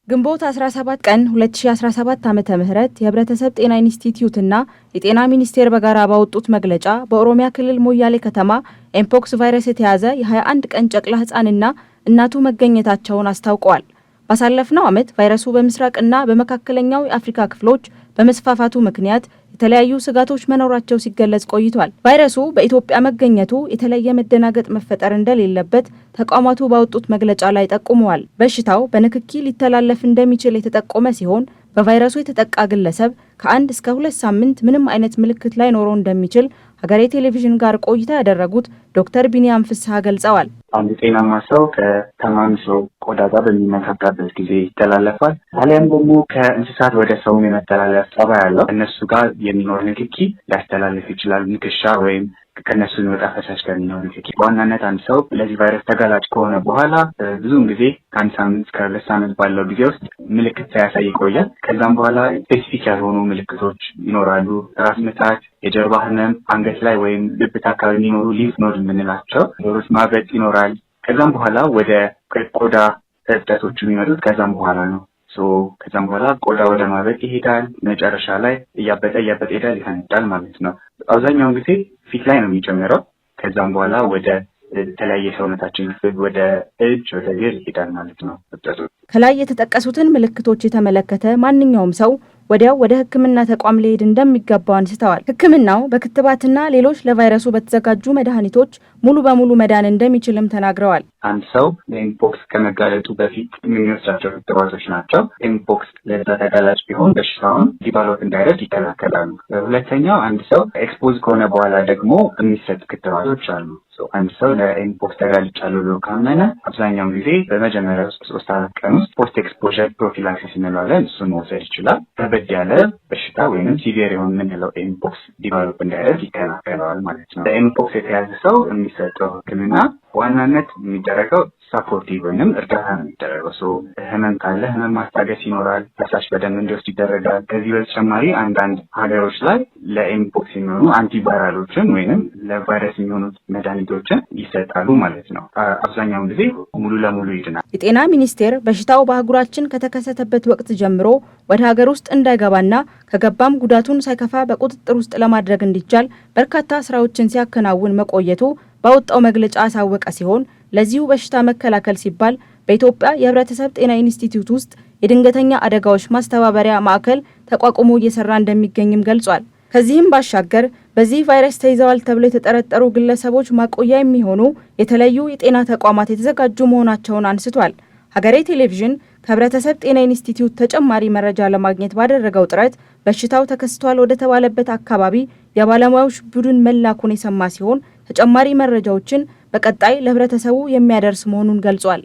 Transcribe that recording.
ግንቦት 17 ቀን 2017 ዓመተ ምህረት የህብረተሰብ ጤና ኢንስቲትዩት እና የጤና ሚኒስቴር በጋራ ባወጡት መግለጫ በኦሮሚያ ክልል ሞያሌ ከተማ ኤምፖክስ ቫይረስ የተያዘ የ21 ቀን ጨቅላ ህፃንና እናቱ መገኘታቸውን አስታውቀዋል። ባሳለፍነው ዓመት ቫይረሱ በምስራቅና በመካከለኛው የአፍሪካ ክፍሎች በመስፋፋቱ ምክንያት የተለያዩ ስጋቶች መኖራቸው ሲገለጽ ቆይቷል። ቫይረሱ በኢትዮጵያ መገኘቱ የተለየ መደናገጥ መፈጠር እንደሌለበት ተቋማቱ ባወጡት መግለጫ ላይ ጠቁመዋል። በሽታው በንክኪ ሊተላለፍ እንደሚችል የተጠቆመ ሲሆን በቫይረሱ የተጠቃ ግለሰብ ከ1 እስከ 2 ሳምንት ምንም አይነት ምልክት ላይኖረው እንደሚችል ሀገሬ ቴሌቪዥን ጋር ቆይታ ያደረጉት ዶክተር ቢኒያም ፍስሐ ገልጸዋል። አንድ ጤናማ ሰው ከታማሚ ሰው ቆዳ ጋር በሚነካካበት ጊዜ ይተላለፋል። አሊያም ደግሞ ከእንስሳት ወደ ሰው የመተላለፍ ጸባይ ያለው እነሱ ጋር የሚኖር ንክኪ ሊያስተላልፍ ይችላል። ንክሻ ወይም ከነሱ የሚወጣ ፈሳሽ ጋር የሚኖር ንክኪ። በዋናነት አንድ ሰው ለዚህ ቫይረስ ተጋላጭ ከሆነ በኋላ ብዙውን ጊዜ ከ1 ሳምንት እስከ 2 ሳምንት ባለው ጊዜ ውስጥ ምልክት ሳያሳይ ይቆያል። ከዛም በኋላ ስፔሲፊክ ያልሆኑ ምልክቶች ይኖራሉ። ራስ ምታት፣ የጀርባ ህመም፣ አንገት ላይ ወይም ብብት አካባቢ የሚኖሩ ሊምፍ ኖድ የምንላቸው ዶሮች ማበጥ ይኖራል። ከዛም በኋላ ወደ ቆዳ እብጠቶች የሚመጡት ከዛም በኋላ ነው። ከዛም በኋላ ቆዳ ወደ ማበጥ ይሄዳል። መጨረሻ ላይ እያበጠ ይሄዳል፣ ይፈነዳል ማለት ነው። አብዛኛውን ጊዜ ፊት ላይ ነው የሚጀምረው። ከዛም በኋላ ወደ ተለያየ ሰውነታችን ክፍል ወደ እጅ፣ ወደ እግር ይሄዳል ማለት ነው እብጠቱ። ከላይ የተጠቀሱትን ምልክቶች የተመለከተ ማንኛውም ሰው ወዲያው ወደ ሕክምና ተቋም ሊሄድ እንደሚገባው አንስተዋል። ሕክምናው በክትባትና ሌሎች ለቫይረሱ በተዘጋጁ መድኃኒቶች ሙሉ በሙሉ መዳን እንደሚችልም ተናግረዋል። አንድ ሰው ለኤምፖክስ ከመጋለጡ በፊት የሚወስዳቸው ክትባቶች ናቸው። ኤምፖክስ ለዛ ተጋላጭ ቢሆን በሽታውን ዲቨሎፕ እንዳይደርግ ይከላከላሉ። ሁለተኛው አንድ ሰው ኤክስፖዝ ከሆነ በኋላ ደግሞ የሚሰጥ ክትባቶች አሉ። አንድ ሰው ለኤምፖክስ ተጋልጫለሁ ብሎ ካመነ አብዛኛውን ጊዜ በመጀመሪያው 3-4 ቀን ውስጥ ፖስት ኤክስፖዠር ፕሮፊላክሲስ እንለዋለን፣ እሱን መውሰድ ይችላል። ከበድ ያለ በሽታ ወይም ሲቪየር የምንለው ኤምፖክስ ዲቨሎፕ እንዳይደርግ ይከላከለዋል ማለት ነው። ለኤምፖክስ የተያዘ ሰው የሚሰጠው ሕክምና ዋናነት የሚደረገው ሳፖርቲቭ ወይም እርዳታ ነው የሚደረገው። ህመም ካለ ህመም ማስታገስ ይኖራል። ፈሳሽ በደንብ እንዲወስድ ይደረጋል። ከዚህ በተጨማሪ አንዳንድ ሀገሮች ላይ ለኤምፖክስ የሚሆኑ አንቲቫይራሎችን ወይም ለቫይረስ የሚሆኑ መድኃኒቶችን ይሰጣሉ ማለት ነው። አብዛኛውን ጊዜ ሙሉ ለሙሉ ይድናል። የጤና ሚኒስቴር በሽታው በአህጉራችን ከተከሰተበት ወቅት ጀምሮ ወደ ሀገር ውስጥ እንዳይገባና ከገባም ጉዳቱን ሳይከፋ በቁጥጥር ውስጥ ለማድረግ እንዲቻል በርካታ ስራዎችን ሲያከናውን መቆየቱ ባወጣው መግለጫ አሳወቀ ሲሆን ለዚሁ በሽታ መከላከል ሲባል በኢትዮጵያ የህብረተሰብ ጤና ኢንስቲትዩት ውስጥ የድንገተኛ አደጋዎች ማስተባበሪያ ማዕከል ተቋቁሞ እየሰራ እንደሚገኝም ገልጿል። ከዚህም ባሻገር በዚህ ቫይረስ ተይዘዋል ተብለው የተጠረጠሩ ግለሰቦች ማቆያ የሚሆኑ የተለያዩ የጤና ተቋማት የተዘጋጁ መሆናቸውን አንስቷል። ሀገሬ ቴሌቪዥን ከህብረተሰብ ጤና ኢንስቲትዩት ተጨማሪ መረጃ ለማግኘት ባደረገው ጥረት በሽታው ተከስቷል ወደ ተባለበት አካባቢ የባለሙያዎች ቡድን መላኩን የሰማ ሲሆን ተጨማሪ መረጃዎችን በቀጣይ ለህብረተሰቡ የሚያደርስ መሆኑን ገልጿል።